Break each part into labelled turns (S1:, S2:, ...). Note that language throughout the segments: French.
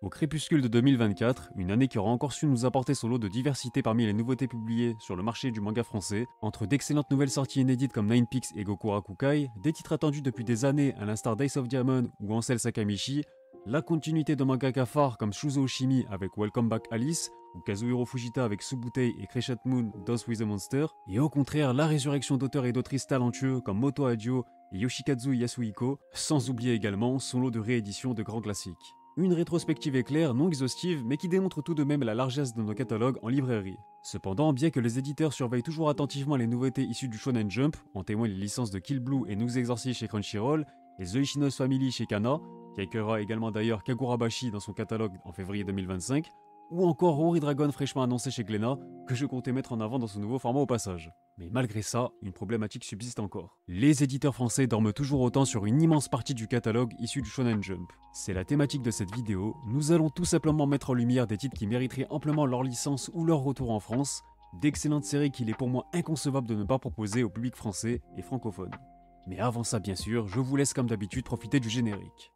S1: Au crépuscule de 2024, une année qui aura encore su nous apporter son lot de diversité parmi les nouveautés publiées sur le marché du manga français, entre d'excellentes nouvelles sorties inédites comme Nine Peaks et Gokura Kukai, des titres attendus depuis des années à l'instar d'Ace of Diamond ou Ansel Sakamichi, la continuité de mangaka phares comme Shuzo Oshimi avec Welcome Back Alice, ou Kazuhiro Fujita avec Subutei et Crescent Moon Dance with a Monster, et au contraire la résurrection d'auteurs et d'autrices talentueux comme Moto Hagio et Yoshikazu Yasuhiko, sans oublier également son lot de rééditions de grands classiques. Une rétrospective éclair, non exhaustive, mais qui démontre tout de même la largesse de nos catalogues en librairie. Cependant, bien que les éditeurs surveillent toujours attentivement les nouveautés issues du Shonen Jump, en témoignent les licences de Kill Blue et Nous Exorcist chez Crunchyroll, et The Ishino's Family chez Kana, qui accueillera également d'ailleurs Kagurabashi dans son catalogue en février 2025, ou encore Ori Dragon fraîchement annoncé chez Glénat, que je comptais mettre en avant dans ce nouveau format au passage. Mais malgré ça, une problématique subsiste encore. Les éditeurs français dorment toujours autant sur une immense partie du catalogue issu du Shonen Jump. C'est la thématique de cette vidéo, nous allons tout simplement mettre en lumière des titres qui mériteraient amplement leur licence ou leur retour en France, d'excellentes séries qu'il est pour moi inconcevable de ne pas proposer au public français et francophone. Mais avant ça bien sûr, je vous laisse comme d'habitude profiter du générique.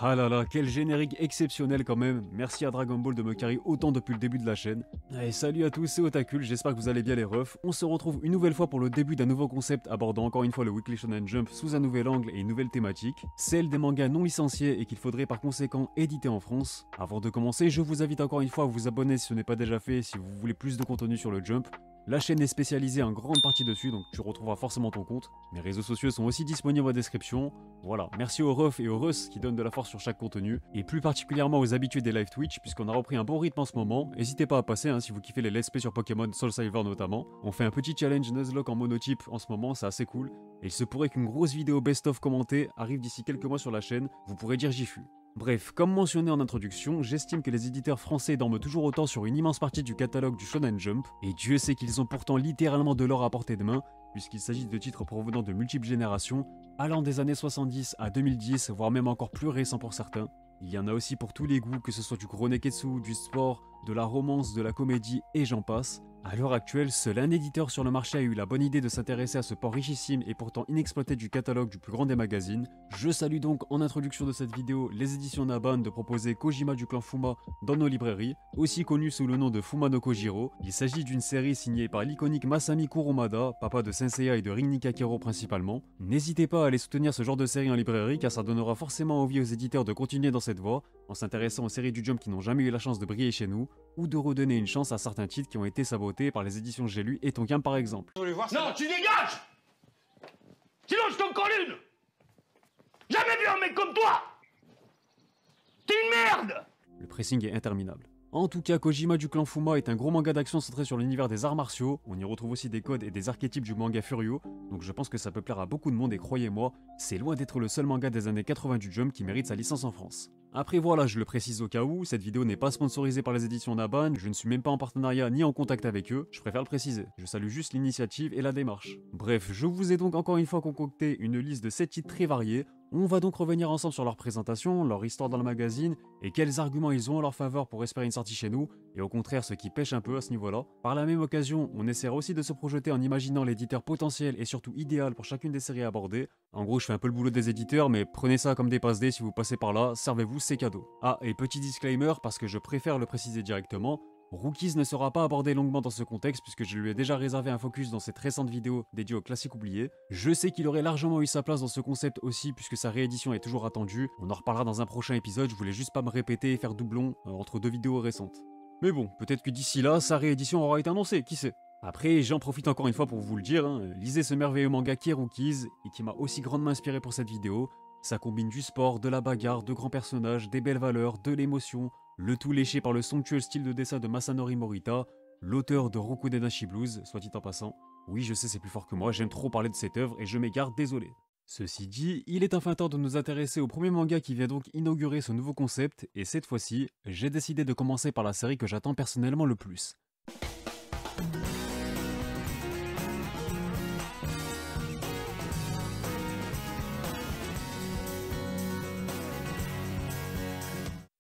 S1: Ah là là, quel générique exceptionnel quand même, merci à Dragon Ball de me carry autant depuis le début de la chaîne. Allez, salut à tous, c'est Otakul, j'espère que vous allez bien les refs. On se retrouve une nouvelle fois pour le début d'un nouveau concept abordant encore une fois le Weekly Shonen Jump sous un nouvel angle et une nouvelle thématique, celle des mangas non licenciés et qu'il faudrait par conséquent éditer en France. Avant de commencer, je vous invite encore une fois à vous abonner si ce n'est pas déjà fait, si vous voulez plus de contenu sur le Jump. La chaîne est spécialisée en grande partie dessus, donc tu retrouveras forcément ton compte. Mes réseaux sociaux sont aussi disponibles en description. Voilà, merci aux refs et aux Russ qui donnent de la force sur chaque contenu, et plus particulièrement aux habitués des live Twitch, puisqu'on a repris un bon rythme en ce moment. N'hésitez pas à passer si vous kiffez les let's play sur Pokémon, Soul Silver notamment. On fait un petit challenge Nuzlocke en monotype en ce moment, c'est assez cool. Et il se pourrait qu'une grosse vidéo best-of commentée arrive d'ici quelques mois sur la chaîne, vous pourrez dire j'y fus. Bref, comme mentionné en introduction, j'estime que les éditeurs français dorment toujours autant sur une immense partie du catalogue du Shonen Jump, et Dieu sait qu'ils ont pourtant littéralement de l'or à portée de main, puisqu'il s'agit de titres provenant de multiples générations, allant des années 70 à 2010, voire même encore plus récents pour certains. Il y en a aussi pour tous les goûts, que ce soit du gros neketsu, du sport, de la romance, de la comédie, et j'en passe. À l'heure actuelle, seul un éditeur sur le marché a eu la bonne idée de s'intéresser à ce port richissime et pourtant inexploité du catalogue du plus grand des magazines. Je salue donc en introduction de cette vidéo les éditions Naban de proposer Kojima du clan Fuma dans nos librairies, aussi connu sous le nom de Fuma no Kojiro. Il s'agit d'une série signée par l'iconique Masami Kurumada, papa de Senseiya et de Rin Nikakero principalement. N'hésitez pas à aller soutenir ce genre de série en librairie car ça donnera forcément envie aux éditeurs de continuer dans cette voie, en s'intéressant aux séries du Jump qui n'ont jamais eu la chance de briller chez nous, ou de redonner une chance à certains titres qui ont été sabotés par les éditions J'ai lu et Tonkam par exemple.
S2: Non, tu dégages! Sinon je t'en colle une! Jamais vu un mec comme toi! T'es une merde!
S1: Le pressing est interminable. En tout cas, Kojima du clan Fuma est un gros manga d'action centré sur l'univers des arts martiaux, on y retrouve aussi des codes et des archétypes du manga Furio, donc je pense que ça peut plaire à beaucoup de monde et croyez-moi, c'est loin d'être le seul manga des années 80 du Jump qui mérite sa licence en France. Après voilà, je le précise au cas où, cette vidéo n'est pas sponsorisée par les éditions Naban, je ne suis même pas en partenariat ni en contact avec eux, je préfère le préciser. Je salue juste l'initiative et la démarche. Bref, je vous ai donc encore une fois concocté une liste de 7 titres très variés. On va donc revenir ensemble sur leur présentation, leur histoire dans le magazine, et quels arguments ils ont en leur faveur pour espérer une sortie chez nous, et au contraire ce qui pêche un peu à ce niveau-là. Par la même occasion, on essaiera aussi de se projeter en imaginant l'éditeur potentiel et surtout idéal pour chacune des séries abordées. En gros, je fais un peu le boulot des éditeurs, mais prenez ça comme des passe-dés si vous passez par là, servez-vous, c'est cadeau. Ah, et petit disclaimer, parce que je préfère le préciser directement, Rookies ne sera pas abordé longuement dans ce contexte puisque je lui ai déjà réservé un focus dans cette récente vidéo dédiée aux classiques oubliés. Je sais qu'il aurait largement eu sa place dans ce concept aussi puisque sa réédition est toujours attendue. On en reparlera dans un prochain épisode, je voulais juste pas me répéter et faire doublon entre deux vidéos récentes. Mais bon, peut-être que d'ici là, sa réédition aura été annoncée, qui sait. Après, j'en profite encore une fois pour vous le dire, lisez ce merveilleux manga qui est Rookies et qui m'a aussi grandement inspiré pour cette vidéo. Ça combine du sport, de la bagarre, de grands personnages, des belles valeurs, de l'émotion, le tout léché par le somptueux style de dessin de Masanori Morita, l'auteur de Roku Dennashi Blues, soit dit en passant. Oui, je sais, c'est plus fort que moi, j'aime trop parler de cette œuvre et je m'égare, désolé. Ceci dit, il est enfin temps de nous intéresser au premier manga qui vient donc inaugurer ce nouveau concept, et cette fois-ci, j'ai décidé de commencer par la série que j'attends personnellement le plus.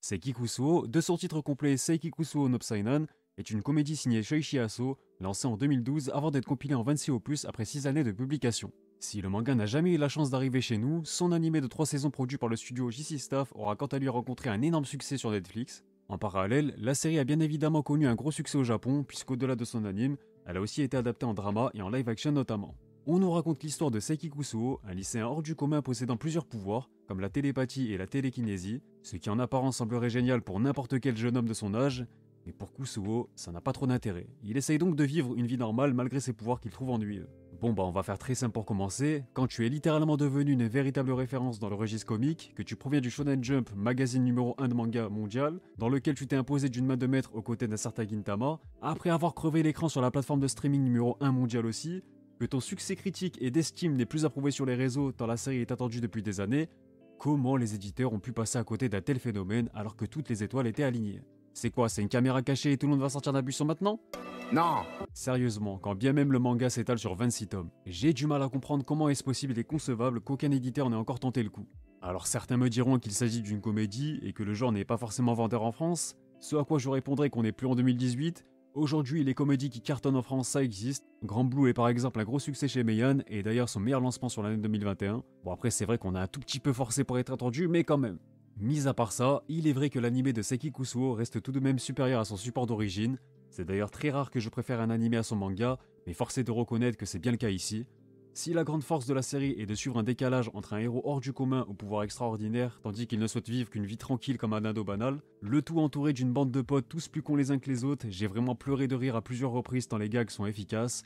S1: Seiki Kusuo, de son titre complet Seiki Kusuo no Psainan, est une comédie signée Shoichi Aso, lancée en 2012 avant d'être compilée en 26 opus après 6 années de publication. Si le manga n'a jamais eu la chance d'arriver chez nous, son animé de 3 saisons produit par le studio JC Staff aura quant à lui rencontré un énorme succès sur Netflix. En parallèle, la série a bien évidemment connu un gros succès au Japon, puisqu'au-delà de son anime, elle a aussi été adaptée en drama et en live action notamment. On nous raconte l'histoire de Seiki Kusuo, un lycéen hors du commun possédant plusieurs pouvoirs, comme la télépathie et la télékinésie, ce qui en apparence semblerait génial pour n'importe quel jeune homme de son âge, mais pour Kusuo, ça n'a pas trop d'intérêt. Il essaye donc de vivre une vie normale malgré ses pouvoirs qu'il trouve ennuyeux. Bon on va faire très simple pour commencer. Quand tu es littéralement devenu une véritable référence dans le registre comique, que tu proviens du Shonen Jump, magazine numéro 1 de manga mondial, dans lequel tu t'es imposé d'une main de maître aux côtés d'un certain Gintama, après avoir crevé l'écran sur la plateforme de streaming numéro 1 mondial aussi, que ton succès critique et d'estime n'est plus approuvé sur les réseaux tant la série est attendue depuis des années, comment les éditeurs ont pu passer à côté d'un tel phénomène alors que toutes les étoiles étaient alignées? C'est quoi, c'est une caméra cachée et tout le monde va sortir d'un buisson maintenant?
S2: Non.
S1: Sérieusement, quand bien même le manga s'étale sur 26 tomes, j'ai du mal à comprendre comment est-ce possible et concevable qu'aucun éditeur n'ait encore tenté le coup. Alors certains me diront qu'il s'agit d'une comédie et que le genre n'est pas forcément vendeur en France, ce à quoi je répondrai qu'on n'est plus en 2018. Aujourd'hui, les comédies qui cartonnent en France, ça existe. Grand Blue est par exemple un gros succès chez Meian et d'ailleurs son meilleur lancement sur l'année 2021. Bon après c'est vrai qu'on a un tout petit peu forcé pour être attendu, mais quand même. Mis à part ça, il est vrai que l'animé de Seiki Kusuo reste tout de même supérieur à son support d'origine. C'est d'ailleurs très rare que je préfère un animé à son manga, mais force est de reconnaître que c'est bien le cas ici. Si la grande force de la série est de suivre un décalage entre un héros hors du commun au pouvoir extraordinaire, tandis qu'il ne souhaite vivre qu'une vie tranquille comme un ado banal, le tout entouré d'une bande de potes tous plus cons les uns que les autres, j'ai vraiment pleuré de rire à plusieurs reprises tant les gags sont efficaces.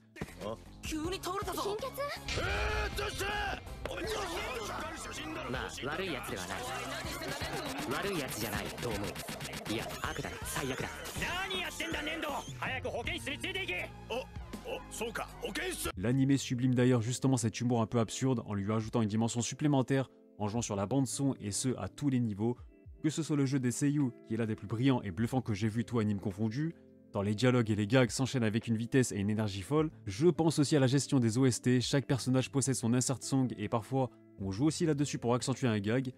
S1: L'anime sublime d'ailleurs justement cet humour un peu absurde en lui ajoutant une dimension supplémentaire en jouant sur la bande son et ce à tous les niveaux, que ce soit le jeu des seiyuu qui est l'un des plus brillants et bluffants que j'ai vu tout anime confondu, dans les dialogues et les gags s'enchaînent avec une vitesse et une énergie folle, je pense aussi à la gestion des OST, chaque personnage possède son insert song et parfois on joue aussi là-dessus pour accentuer un gag.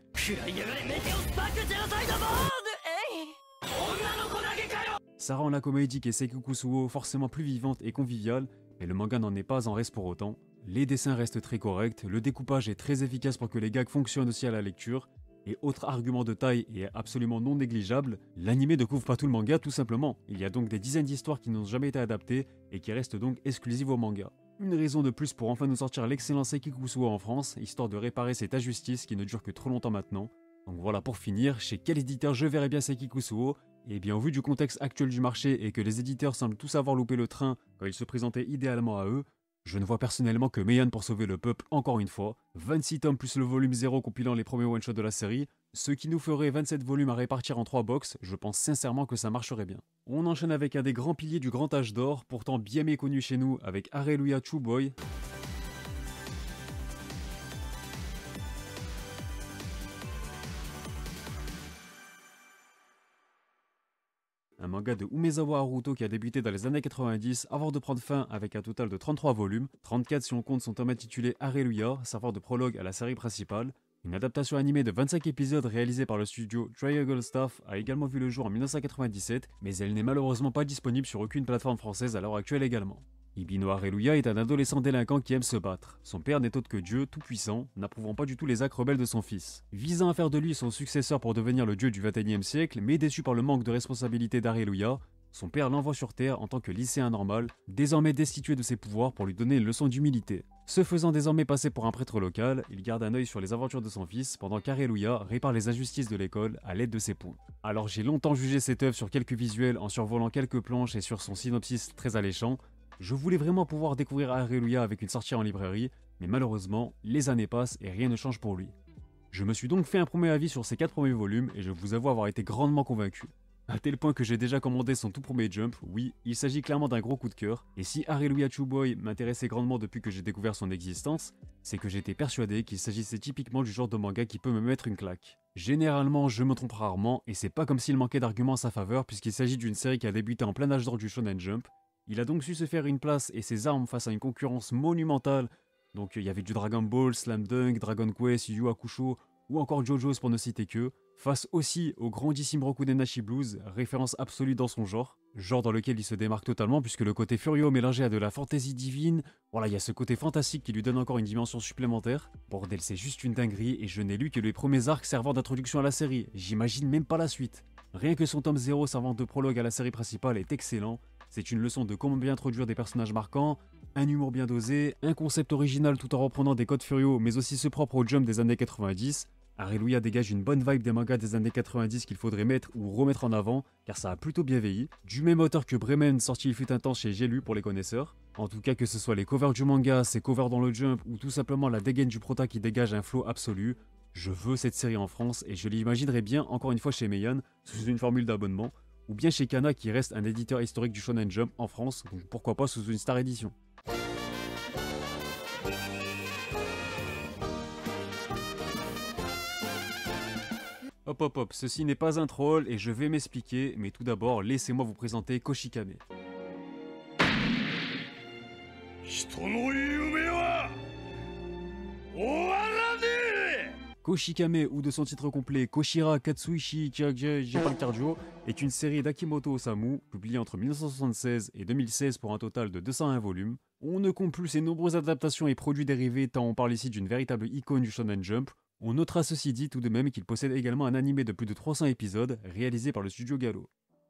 S1: Ça rend la comédie qu'est Seiki Kusuo forcément plus vivante et conviviale, mais le manga n'en est pas en reste pour autant. Les dessins restent très corrects, le découpage est très efficace pour que les gags fonctionnent aussi à la lecture, et autre argument de taille et absolument non négligeable, l'anime ne couvre pas tout le manga tout simplement. Il y a donc des dizaines d'histoires qui n'ont jamais été adaptées et qui restent donc exclusives au manga. Une raison de plus pour enfin nous sortir l'excellent Seiki Kusuo en France, histoire de réparer cette injustice qui ne dure que trop longtemps maintenant. Donc voilà, pour finir, chez quel éditeur je verrais bien Seiki Kusuo? Et bien au vu du contexte actuel du marché et que les éditeurs semblent tous avoir loupé le train quand ils se présentaient idéalement à eux, je ne vois personnellement que Meian pour sauver le peuple encore une fois, 26 tomes plus le volume 0 compilant les premiers one-shots de la série, ce qui nous ferait 27 volumes à répartir en 3 box, je pense sincèrement que ça marcherait bien. On enchaîne avec un des grands piliers du grand âge d'or, pourtant bien méconnu chez nous, avec Areluya Chuboy. Un manga de Umezawa Haruto qui a débuté dans les années 90 avant de prendre fin avec un total de 33 volumes, 34 si on compte son tome intitulé Areluya, servant de prologue à la série principale. Une adaptation animée de 25 épisodes réalisée par le studio Triangle Staff a également vu le jour en 1997, mais elle n'est malheureusement pas disponible sur aucune plateforme française à l'heure actuelle également. Ibino Areluya est un adolescent délinquant qui aime se battre. Son père n'est autre que Dieu, tout-puissant, n'approuvant pas du tout les actes rebelles de son fils. Visant à faire de lui son successeur pour devenir le dieu du XXIe siècle, mais déçu par le manque de responsabilité d'Areluya, son père l'envoie sur Terre en tant que lycéen normal, désormais destitué de ses pouvoirs pour lui donner une leçon d'humilité. Se faisant désormais passer pour un prêtre local, il garde un œil sur les aventures de son fils pendant qu'Areluya répare les injustices de l'école à l'aide de ses poings. Alors j'ai longtemps jugé cette œuvre sur quelques visuels en survolant quelques planches et sur son synopsis très alléchant. Je voulais vraiment pouvoir découvrir Areluya avec une sortie en librairie, mais malheureusement, les années passent et rien ne change pour lui. Je me suis donc fait un premier avis sur ces 4 premiers volumes et je vous avoue avoir été grandement convaincu. À tel point que j'ai déjà commandé son tout premier Jump, oui, il s'agit clairement d'un gros coup de cœur, et si Areluya Chuboy m'intéressait grandement depuis que j'ai découvert son existence, c'est que j'étais persuadé qu'il s'agissait typiquement du genre de manga qui peut me mettre une claque. Généralement, je me trompe rarement, et c'est pas comme s'il manquait d'arguments à sa faveur puisqu'il s'agit d'une série qui a débuté en plein âge d'or du Shonen Jump. Il a donc su se faire une place et ses armes face à une concurrence monumentale, donc il y avait du Dragon Ball, Slam Dunk, Dragon Quest, Yu Yu Hakusho, ou encore JoJo's pour ne citer que. Face aussi au grandissime Roku Dennashi Blues, référence absolue dans son genre dans lequel il se démarque totalement puisque le côté furieux mélangé à de la fantaisie divine, voilà, il y a ce côté fantastique qui lui donne encore une dimension supplémentaire. Bordel, c'est juste une dinguerie et je n'ai lu que les premiers arcs servant d'introduction à la série, j'imagine même pas la suite. Rien que son tome 0 servant de prologue à la série principale est excellent, c'est une leçon de comment bien introduire des personnages marquants, un humour bien dosé, un concept original tout en reprenant des codes furieux mais aussi ceux propres au Jump des années 90. Alléluia dégage une bonne vibe des mangas des années 90 qu'il faudrait mettre ou remettre en avant, car ça a plutôt bien vieilli. Du même auteur que Bremen, sorti il fut un temps chez J'ai lu pour les connaisseurs. En tout cas, que ce soit les covers du manga, ses covers dans le Jump, ou tout simplement la dégaine du prota qui dégage un flow absolu, je veux cette série en France et je l'imaginerais bien encore une fois chez Meian, sous une formule d'abonnement, ou bien chez Kana qui reste un éditeur historique du Shonen Jump en France, donc pourquoi pas sous une Star Edition. Hop, ceci n'est pas un troll et je vais m'expliquer, mais tout d'abord, laissez-moi vous présenter Koshikame. Koshikame, ou de son titre complet Koshira Katsuishi j'ai pas le cardio, est une série d'Akimoto Osamu, publiée entre 1976 et 2016 pour un total de 201 volumes. On ne compte plus ses nombreuses adaptations et produits dérivés tant on parle ici d'une véritable icône du Shonen Jump. On notera ceci dit tout de même qu'il possède également un animé de plus de 300 épisodes réalisé par le studio Galo.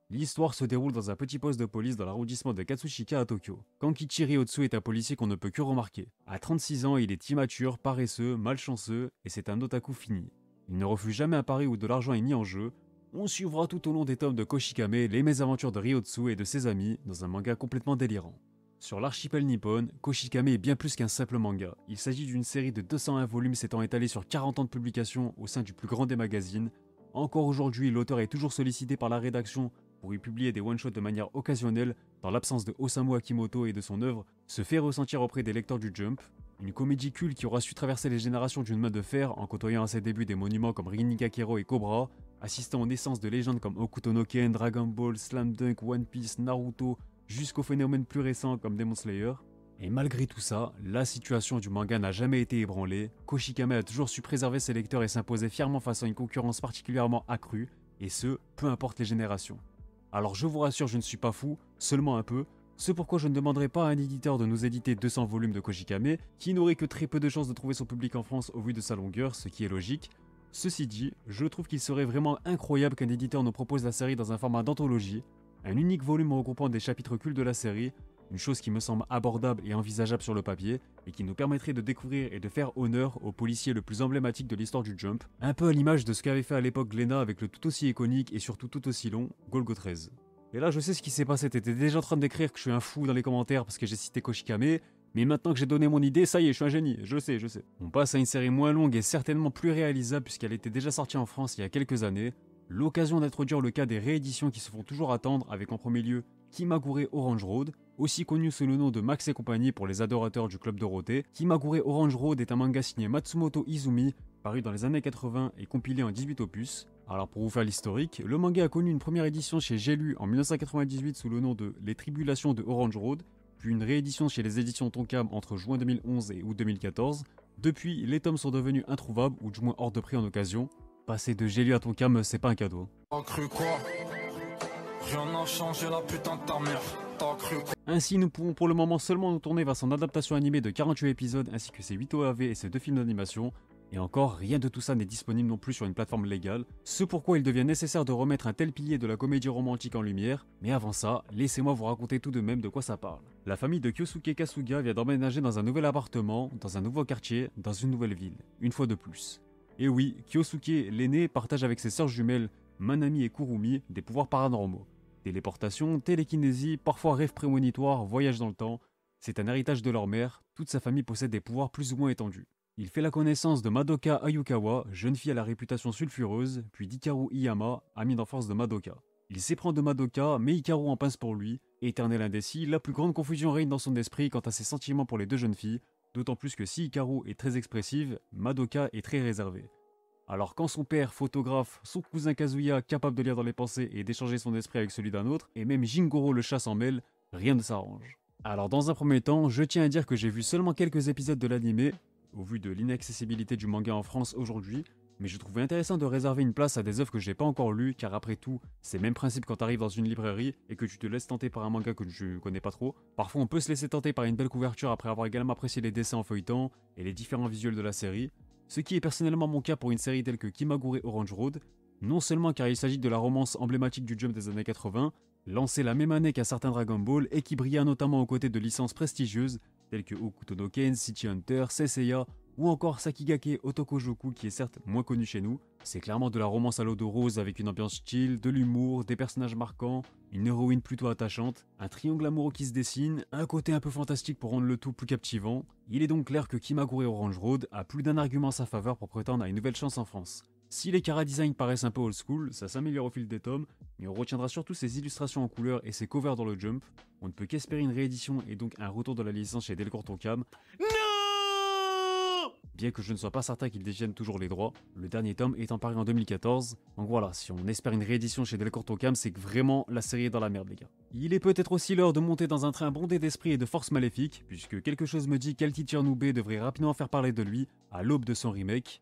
S1: L'histoire se déroule dans un petit poste de police dans l'arrondissement de Katsushika à Tokyo. Kankichi Ryotsu est un policier qu'on ne peut que remarquer. À 36 ans, il est immature, paresseux, malchanceux et c'est un otaku fini. Il ne refuse jamais un pari où de l'argent est mis en jeu. On suivra tout au long des tomes de Koshikame les mésaventures de Ryotsu et de ses amis dans un manga complètement délirant. Sur l'archipel nippon, Koshikame est bien plus qu'un simple manga. Il s'agit d'une série de 201 volumes s'étant étalée sur 40 ans de publication au sein du plus grand des magazines. Encore aujourd'hui, l'auteur est toujours sollicité par la rédaction pour y publier des one-shots de manière occasionnelle, dans l'absence de Osamu Akimoto et de son œuvre, se fait ressentir auprès des lecteurs du Jump. Une comédie culte qui aura su traverser les générations d'une main de fer en côtoyant à ses débuts des monuments comme Rin Nikakero et Cobra, assistant aux naissances de légendes comme Hokuto no Ken, Dragon Ball, Slam Dunk, One Piece, Naruto, jusqu'aux phénomènes plus récents comme Demon Slayer. Et malgré tout ça, la situation du manga n'a jamais été ébranlée, Koshikame a toujours su préserver ses lecteurs et s'imposer fièrement face à une concurrence particulièrement accrue, et ce, peu importe les générations. Alors je vous rassure, je ne suis pas fou, seulement un peu, c'est pourquoi je ne demanderai pas à un éditeur de nous éditer 200 volumes de Koshikame, qui n'aurait que très peu de chances de trouver son public en France au vu de sa longueur, ce qui est logique. Ceci dit, je trouve qu'il serait vraiment incroyable qu'un éditeur nous propose la série dans un format d'anthologie, un unique volume regroupant des chapitres cultes de la série, une chose qui me semble abordable et envisageable sur le papier, et qui nous permettrait de découvrir et de faire honneur au policier le plus emblématique de l'histoire du Jump, un peu à l'image de ce qu'avait fait à l'époque Glénat avec le tout aussi iconique et surtout tout aussi long Golgo 13. Et là je sais ce qui s'est passé, t'étais déjà en train d'écrire que je suis un fou dans les commentaires parce que j'ai cité Koshikame, mais maintenant que j'ai donné mon idée, ça y est, je suis un génie, je sais. On passe à une série moins longue et certainement plus réalisable puisqu'elle était déjà sortie en France il y a quelques années, l'occasion d'introduire le cas des rééditions qui se font toujours attendre avec en premier lieu Kimagure Orange Road, aussi connu sous le nom de Max et compagnie pour les adorateurs du Club Dorothée. Kimagure Orange Road est un manga signé Matsumoto Izumi, paru dans les années 80 et compilé en 18 opus. Alors pour vous faire l'historique, le manga a connu une première édition chez J'ai lu en 1998 sous le nom de Les Tribulations de Orange Road, puis une réédition chez les éditions Tonkam entre juin 2011 et août 2014. Depuis, les tomes sont devenus introuvables ou du moins hors de prix en occasion. Passer de J'ai lu à Tonkam, c'est pas un cadeau.
S3: T'as cru quoi? Rien n'a changé, la putain de ta mère. T'as cru quoi?
S1: Ainsi, nous pouvons pour le moment seulement nous tourner vers son adaptation animée de 48 épisodes ainsi que ses 8 OAV et ses 2 films d'animation. Et encore, rien de tout ça n'est disponible non plus sur une plateforme légale, ce pourquoi il devient nécessaire de remettre un tel pilier de la comédie romantique en lumière, mais avant ça, laissez-moi vous raconter tout de même de quoi ça parle. La famille de Kyosuke Kasuga vient d'emménager dans un nouvel appartement, dans un nouveau quartier, dans une nouvelle ville, une fois de plus. Et oui, Kyosuke, l'aîné, partage avec ses sœurs jumelles, Manami et Kurumi, des pouvoirs paranormaux. Téléportation, télékinésie, parfois rêves prémonitoires, voyage dans le temps, c'est un héritage de leur mère, toute sa famille possède des pouvoirs plus ou moins étendus. Il fait la connaissance de Madoka Ayukawa, jeune fille à la réputation sulfureuse, puis d'Hikaru Iyama, ami d'enfance de Madoka. Il s'éprend de Madoka, mais Hikaru en pince pour lui. Éternel indécis, la plus grande confusion règne dans son esprit quant à ses sentiments pour les deux jeunes filles, d'autant plus que si Hikaru est très expressive, Madoka est très réservée. Alors quand son père, photographe, son cousin Kazuya, capable de lire dans les pensées et d'échanger son esprit avec celui d'un autre, et même Jingoro le chat s'en mêle, rien ne s'arrange. Alors dans un premier temps, je tiens à dire que j'ai vu seulement quelques épisodes de l'anime, au vu de l'inaccessibilité du manga en France aujourd'hui, mais je trouvais intéressant de réserver une place à des œuvres que j'ai pas encore lues, car après tout, c'est le même principe quand t'arrives dans une librairie et que tu te laisses tenter par un manga que tu connais pas trop. Parfois on peut se laisser tenter par une belle couverture après avoir également apprécié les dessins en feuilletant et les différents visuels de la série, ce qui est personnellement mon cas pour une série telle que Kimagure Orange Road, non seulement car il s'agit de la romance emblématique du Jump des années 80, lancée la même année qu'un certain Dragon Ball et qui brilla notamment aux côtés de licences prestigieuses telles que Hokuto no Ken, City Hunter, Seiya ou encore Sakigake Otokojoku qui est certes moins connu chez nous. C'est clairement de la romance à l'eau de rose avec une ambiance chill, de l'humour, des personnages marquants, une héroïne plutôt attachante, un triangle amoureux qui se dessine, un côté un peu fantastique pour rendre le tout plus captivant. Il est donc clair que Kimagure Orange Road a plus d'un argument à sa faveur pour prétendre à une nouvelle chance en France. Si les chara-design paraissent un peu old school, ça s'améliore au fil des tomes, mais on retiendra surtout ses illustrations en couleur et ses covers dans le Jump. On ne peut qu'espérer une réédition et donc un retour de la licence chez Delcourt Tonkam. Non! Bien que je ne sois pas certain qu'ils détiennent toujours les droits, le dernier tome étant paru en 2014. Donc voilà, si on espère une réédition chez Delcourt Tonkam, c'est que vraiment la série est dans la merde les gars. Il est peut-être aussi l'heure de monter dans un train bondé d'esprit et de force maléfique, puisque quelque chose me dit qu'El Teacher Nube devrait rapidement faire parler de lui à l'aube de son remake.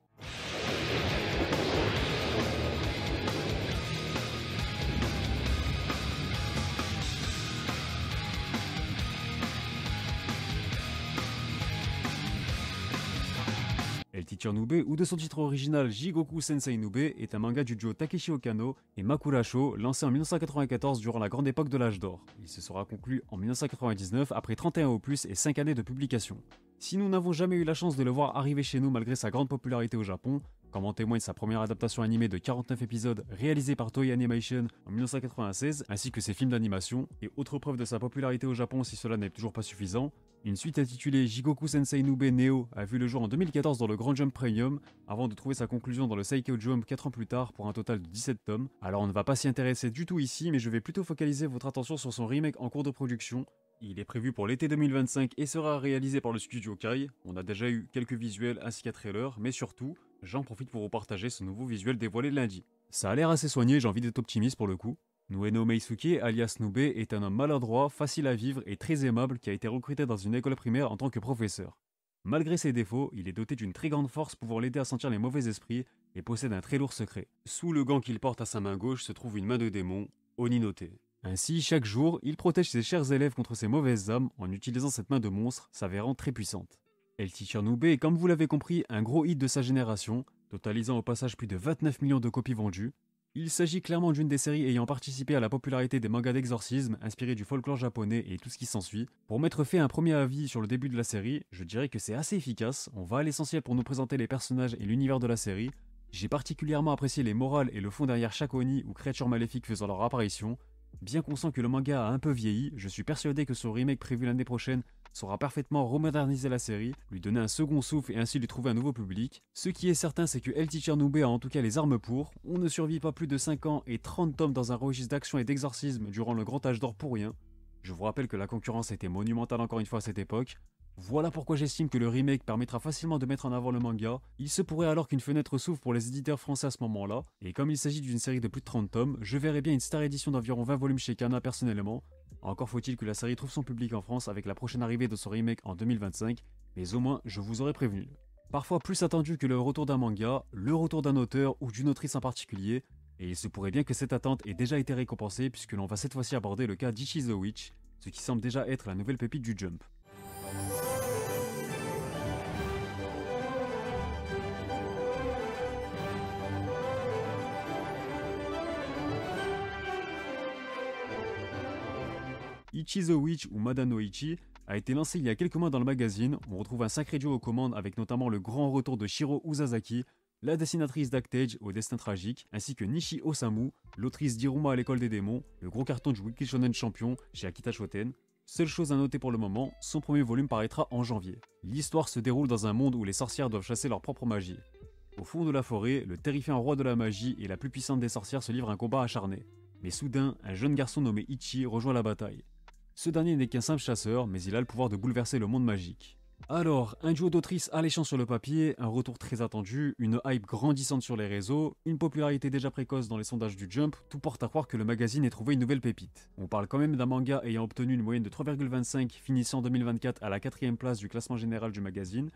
S1: El Teacher Nube, ou de son titre original Jigoku Sensei Nube, est un manga du duo Takeshi Okano et Makura Sho, lancé en 1994 durant la grande époque de l'âge d'or. Il se sera conclu en 1999 après 31 opus et 5 années de publication. Si nous n'avons jamais eu la chance de le voir arriver chez nous malgré sa grande popularité au Japon, comme en témoigne sa première adaptation animée de 49 épisodes réalisée par Toei Animation en 1996, ainsi que ses films d'animation, et autre preuve de sa popularité au Japon si cela n'est toujours pas suffisant, une suite intitulée Jigoku Sensei Nube Neo a vu le jour en 2014 dans le Grand Jump Premium, avant de trouver sa conclusion dans le Seikyo Jump 4 ans plus tard pour un total de 17 tomes. Alors on ne va pas s'y intéresser du tout ici, mais je vais plutôt focaliser votre attention sur son remake en cours de production. Il est prévu pour l'été 2025 et sera réalisé par le studio Kai. On a déjà eu quelques visuels ainsi qu'un trailer, mais surtout, j'en profite pour vous partager ce nouveau visuel dévoilé lundi. Ça a l'air assez soigné, j'ai envie d'être optimiste pour le coup. Nueno Meisuke, alias Nube, est un homme maladroit, facile à vivre et très aimable qui a été recruté dans une école primaire en tant que professeur. Malgré ses défauts, il est doté d'une très grande force pouvant l'aider à sentir les mauvais esprits et possède un très lourd secret. Sous le gant qu'il porte à sa main gauche se trouve une main de démon, Oninote. Ainsi, chaque jour, il protège ses chers élèves contre ces mauvaises âmes en utilisant cette main de monstre, s'avérant très puissante. El Teacher Nube est, comme vous l'avez compris, un gros hit de sa génération, totalisant au passage plus de 29 millions de copies vendues. Il s'agit clairement d'une des séries ayant participé à la popularité des mangas d'exorcisme inspirés du folklore japonais et tout ce qui s'ensuit. Pour m'être fait un premier avis sur le début de la série, je dirais que c'est assez efficace, on va à l'essentiel pour nous présenter les personnages et l'univers de la série. J'ai particulièrement apprécié les morales et le fond derrière chaque oni ou créature maléfique faisant leur apparition. Bien conscient que le manga a un peu vieilli, je suis persuadé que son remake prévu l'année prochaine saura parfaitement remoderniser la série, lui donner un second souffle et ainsi lui trouver un nouveau public. Ce qui est certain, c'est que El Teacher Nube a en tout cas les armes pour. On ne survit pas plus de 5 ans et 30 tomes dans un registre d'action et d'exorcisme durant le grand âge d'or pour rien. Je vous rappelle que la concurrence était monumentale encore une fois à cette époque. Voilà pourquoi j'estime que le remake permettra facilement de mettre en avant le manga. Il se pourrait alors qu'une fenêtre s'ouvre pour les éditeurs français à ce moment-là, et comme il s'agit d'une série de plus de 30 tomes, je verrais bien une star édition d'environ 20 volumes chez Kana personnellement. Encore faut-il que la série trouve son public en France avec la prochaine arrivée de son remake en 2025, mais au moins je vous aurais prévenu. Parfois plus attendu que le retour d'un manga, le retour d'un auteur ou d'une autrice en particulier, et il se pourrait bien que cette attente ait déjà été récompensée puisque l'on va cette fois-ci aborder le cas d'Ichi the Witch, ce qui semble déjà être la nouvelle pépite du Jump. Ichi the Witch ou Madano no Ichi a été lancé il y a quelques mois dans le magazine. On retrouve un sacré duo aux commandes avec notamment le grand retour de Shiro Uzazaki, la dessinatrice d'Actage au destin tragique, ainsi que Nishi Osamu, l'autrice d'Iruma à l'école des démons, le gros carton du Weekly Shonen Champion chez Akita Shoten. Seule chose à noter pour le moment, son premier volume paraîtra en janvier. L'histoire se déroule dans un monde où les sorcières doivent chasser leur propre magie. Au fond de la forêt, le terrifiant roi de la magie et la plus puissante des sorcières se livrent un combat acharné. Mais soudain, un jeune garçon nommé Ichi rejoint la bataille. Ce dernier n'est qu'un simple chasseur, mais il a le pouvoir de bouleverser le monde magique. Alors, un duo d'autrices alléchant sur le papier, un retour très attendu, une hype grandissante sur les réseaux, une popularité déjà précoce dans les sondages du Jump, tout porte à croire que le magazine ait trouvé une nouvelle pépite. On parle quand même d'un manga ayant obtenu une moyenne de 3,25, finissant en 2024 à la 4ème place du classement général du magazine,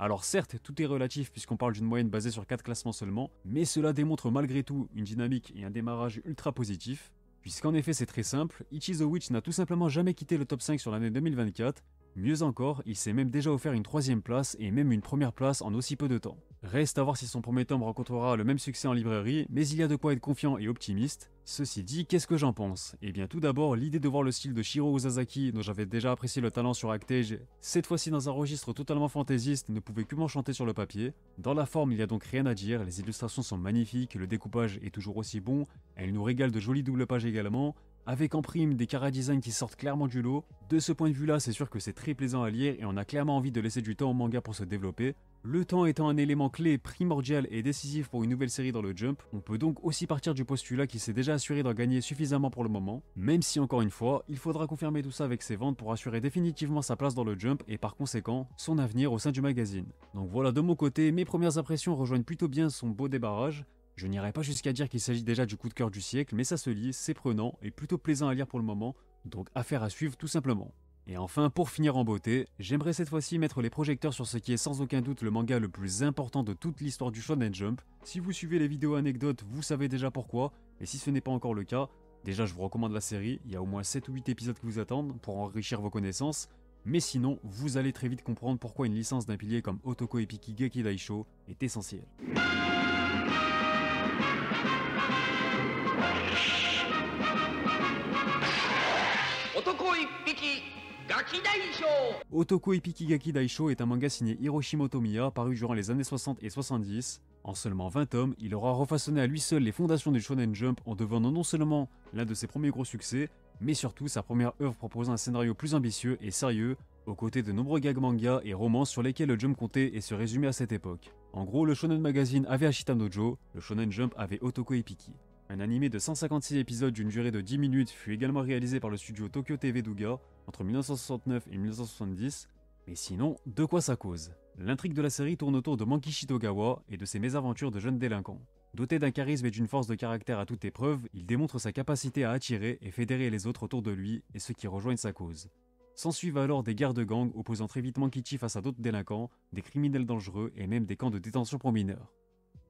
S1: Alors certes, tout est relatif puisqu'on parle d'une moyenne basée sur 4 classements seulement, mais cela démontre malgré tout une dynamique et un démarrage ultra positif, puisqu'en effet c'est très simple, Ichi the Witch n'a tout simplement jamais quitté le top 5 sur l'année 2024, mieux encore, il s'est même déjà offert une 3ème place et même une 1ère place en aussi peu de temps. Reste à voir si son premier tome rencontrera le même succès en librairie, mais il y a de quoi être confiant et optimiste. Ceci dit, qu'est-ce que j'en pense? Eh bien tout d'abord, l'idée de voir le style de Shiro Ozazaki, dont j'avais déjà apprécié le talent sur Actage, cette fois-ci dans un registre totalement fantaisiste, ne pouvait que m'enchanter sur le papier. Dans la forme, il n'y a donc rien à dire, les illustrations sont magnifiques, le découpage est toujours aussi bon, elle nous régale de jolies doubles pages également, avec en prime des chara-designs qui sortent clairement du lot. De ce point de vue-là, c'est sûr que c'est très plaisant à lire et on a clairement envie de laisser du temps au manga pour se développer. Le temps étant un élément clé, primordial et décisif pour une nouvelle série dans le Jump, on peut donc aussi partir du postulat qu'il s'est déjà assuré d'en gagner suffisamment pour le moment, même si encore une fois, il faudra confirmer tout ça avec ses ventes pour assurer définitivement sa place dans le Jump et par conséquent, son avenir au sein du magazine. Donc voilà, de mon côté, mes premières impressions rejoignent plutôt bien son beau débarrage. Je n'irai pas jusqu'à dire qu'il s'agit déjà du coup de cœur du siècle, mais ça se lit, c'est prenant et plutôt plaisant à lire pour le moment, donc affaire à suivre tout simplement. Et enfin, pour finir en beauté, j'aimerais cette fois-ci mettre les projecteurs sur ce qui est sans aucun doute le manga le plus important de toute l'histoire du Shonen Jump. Si vous suivez les vidéos anecdotes, vous savez déjà pourquoi, et si ce n'est pas encore le cas, déjà je vous recommande la série, il y a au moins 7 ou 8 épisodes qui vous attendent pour enrichir vos connaissances, mais sinon, vous allez très vite comprendre pourquoi une licence d'un pilier comme Otoko Epiki Geki Daisho est essentielle. Otoko Epiki Geki Daisho est un manga signé Hiroshi Motomiya paru durant les années 60 et 70. En seulement 20 tomes, il aura refaçonné à lui seul les fondations du Shonen Jump en devenant non seulement l'un de ses premiers gros succès, mais surtout sa première œuvre proposant un scénario plus ambitieux et sérieux, aux côtés de nombreux gags mangas et romances sur lesquels le Jump comptait et se résumait à cette époque. En gros, le Shonen Magazine avait Ashita no Joe, le Shonen Jump avait Otoko Epiki. Un animé de 156 épisodes d'une durée de 10 minutes fut également réalisé par le studio Tokyo TV Douga entre 1969 et 1970, mais sinon, de quoi ça cause? L'intrigue de la série tourne autour de Mankishi Togawa et de ses mésaventures de jeunes délinquants. Doté d'un charisme et d'une force de caractère à toute épreuve, il démontre sa capacité à attirer et fédérer les autres autour de lui et ceux qui rejoignent sa cause. S'ensuivent alors des guerres de gangs opposant très vite Mankichi face à d'autres délinquants, des criminels dangereux et même des camps de détention pour mineurs.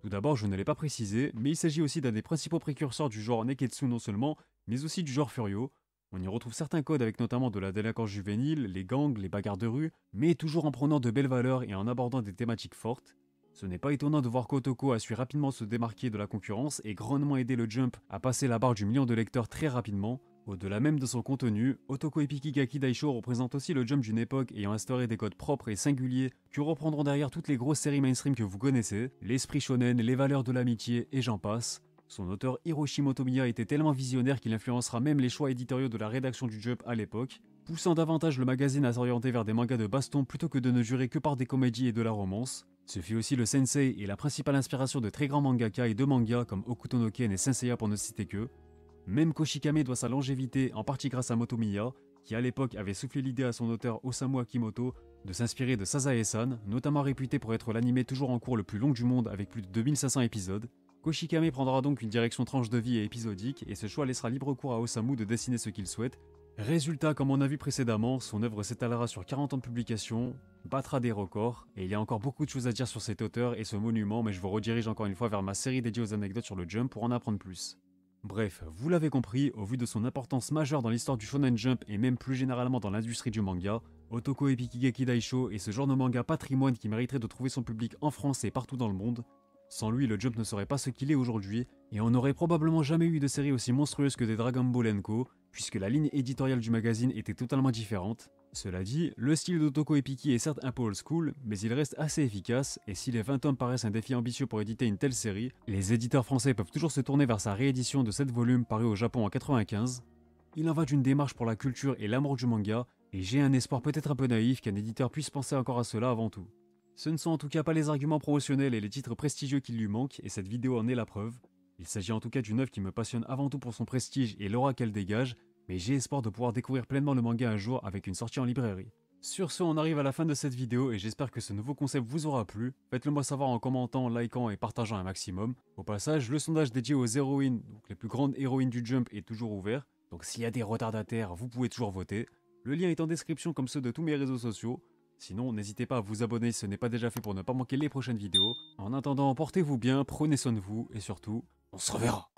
S1: Tout d'abord, je ne l'ai pas précisé, mais il s'agit aussi d'un des principaux précurseurs du genre Neketsu non seulement, mais aussi du genre Furio. On y retrouve certains codes avec notamment de la délinquance juvénile, les gangs, les bagarres de rue, mais toujours en prenant de belles valeurs et en abordant des thématiques fortes. Ce n'est pas étonnant de voir qu'Otoko a su rapidement se démarquer de la concurrence et grandement aider le Jump à passer la barre du million de lecteurs très rapidement. Au-delà même de son contenu, Otoko Epiki Geki Daisho représente aussi le Jump d'une époque ayant instauré des codes propres et singuliers qui reprendront derrière toutes les grosses séries mainstream que vous connaissez, l'esprit shonen, les valeurs de l'amitié et j'en passe. Son auteur Hiroshi Motomiya était tellement visionnaire qu'il influencera même les choix éditoriaux de la rédaction du Jump à l'époque, poussant davantage le magazine à s'orienter vers des mangas de baston plutôt que de ne jurer que par des comédies et de la romance. Ce fut aussi le sensei et la principale inspiration de très grands mangaka et de mangas comme Hokuto no Ken et Senseiya pour ne citer que. Même Koshikame doit sa longévité en partie grâce à Motomiya, qui à l'époque avait soufflé l'idée à son auteur Osamu Akimoto de s'inspirer de Sazae-san, notamment réputé pour être l'anime toujours en cours le plus long du monde avec plus de 2500 épisodes. Koshikame prendra donc une direction tranche de vie et épisodique, et ce choix laissera libre cours à Osamu de dessiner ce qu'il souhaite. Résultat, comme on a vu précédemment, son œuvre s'étalera sur 40 ans de publication, battra des records, et il y a encore beaucoup de choses à dire sur cet auteur et ce monument, mais je vous redirige encore une fois vers ma série dédiée aux anecdotes sur le Jump pour en apprendre plus. Bref, vous l'avez compris, au vu de son importance majeure dans l'histoire du Shonen Jump et même plus généralement dans l'industrie du manga, Otoko Epiki Geki Daisho est ce genre de manga patrimoine qui mériterait de trouver son public en France et partout dans le monde. Sans lui, le Jump ne serait pas ce qu'il est aujourd'hui, et on n'aurait probablement jamais eu de série aussi monstrueuse que des Dragon Ball & Co, puisque la ligne éditoriale du magazine était totalement différente. Cela dit, le style d'Otoko Epiki est certes un peu old school, mais il reste assez efficace, et si les 20 tomes paraissent un défi ambitieux pour éditer une telle série, les éditeurs français peuvent toujours se tourner vers sa réédition de 7 volumes paru au Japon en 95. Il en va d'une démarche pour la culture et l'amour du manga, et j'ai un espoir peut-être un peu naïf qu'un éditeur puisse penser encore à cela avant tout. Ce ne sont en tout cas pas les arguments promotionnels et les titres prestigieux qui lui manquent, et cette vidéo en est la preuve. Il s'agit en tout cas d'une œuvre qui me passionne avant tout pour son prestige et l'aura qu'elle dégage, mais j'ai espoir de pouvoir découvrir pleinement le manga un jour avec une sortie en librairie. Sur ce, on arrive à la fin de cette vidéo et j'espère que ce nouveau concept vous aura plu. Faites-le moi savoir en commentant, likant et partageant un maximum. Au passage, le sondage dédié aux héroïnes, donc les plus grandes héroïnes du Jump, est toujours ouvert. Donc s'il y a des retardataires, vous pouvez toujours voter. Le lien est en description comme ceux de tous mes réseaux sociaux. Sinon, n'hésitez pas à vous abonner si ce n'est pas déjà fait pour ne pas manquer les prochaines vidéos. En attendant, portez-vous bien, prenez soin de vous, et surtout, on se reverra.